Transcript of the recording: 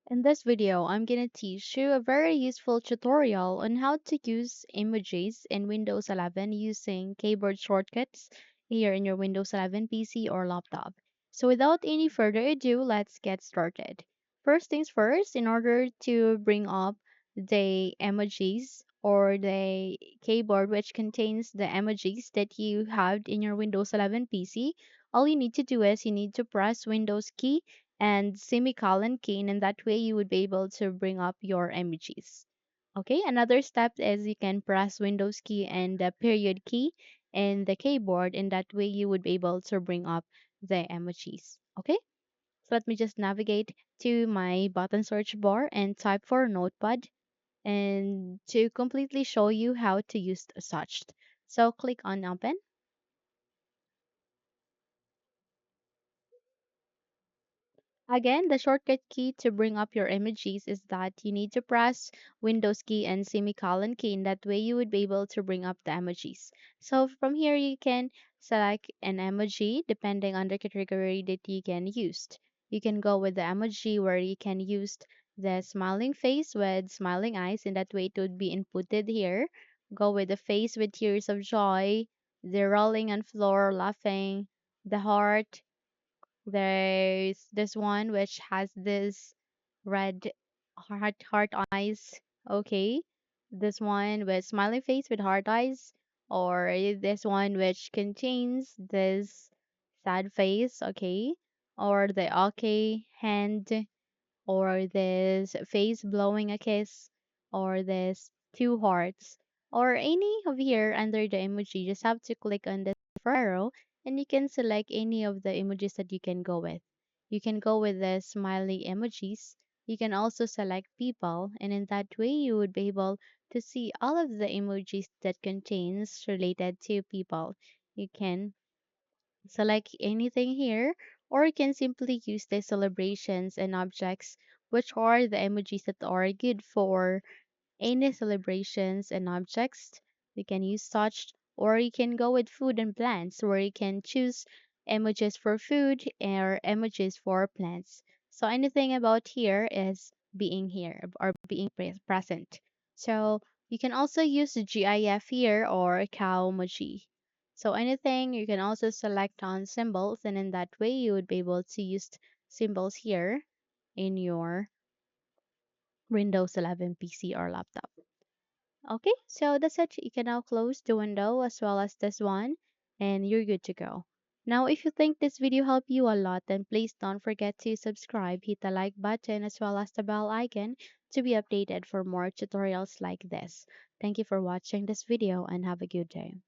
In this video, I'm going to teach you a very useful tutorial on how to use emojis in Windows 11 using keyboard shortcuts here in your Windows 11 PC or laptop. So without any further ado, let's get started. First things first, in order to bring up the emojis or the keyboard which contains the emojis that you have in your Windows 11 PC, all you need to do is you need to press Windows key and semicolon key, and in that way you would be able to bring up your emojis. Okay, another step is you can press Windows key and the period key in the keyboard, in that way you would be able to bring up the emojis. Okay, so let me just navigate to my button search bar and type for notepad and to completely show you how to use such. So click on open. Again, the shortcut key to bring up your emojis is that you need to press Windows key and semicolon key. In that way, you would be able to bring up the emojis. So from here, you can select an emoji depending on the category that you can use. You can go with the emoji where you can use the smiling face with smiling eyes. In that way, it would be inputted here. Go with the face with tears of joy, the rolling on floor, laughing, the heart, there's this one which has this red heart eyes. Okay. This one with smiling face with heart eyes. Or this one which contains this sad face. Okay. Or the okay hand, or this face blowing a kiss, or this two hearts, or any of here under the emoji. You just have to click on the arrow and you can select any of the emojis that you can go with. You can go with the smiley emojis. You can also select people, and in that way you would be able to see all of the emojis that contains related to people. You can select anything here, or you can simply use the celebrations and objects, which are the emojis that are good for any celebrations and objects. You can use such, or you can go with food and plants, where you can choose emojis for food or emojis for plants. So anything about here is being here or being present. So you can also use the GIF here or cow emoji. So anything you can also select on symbols, and in that way you would be able to use symbols here in your Windows 11 PC or laptop. Okay, so that's it. You can now close the window as well as this one, and you're good to go. Now, if you think this video helped you a lot, then please don't forget to subscribe, hit the like button as well as the bell icon to be updated for more tutorials like this. Thank you for watching this video and have a good day.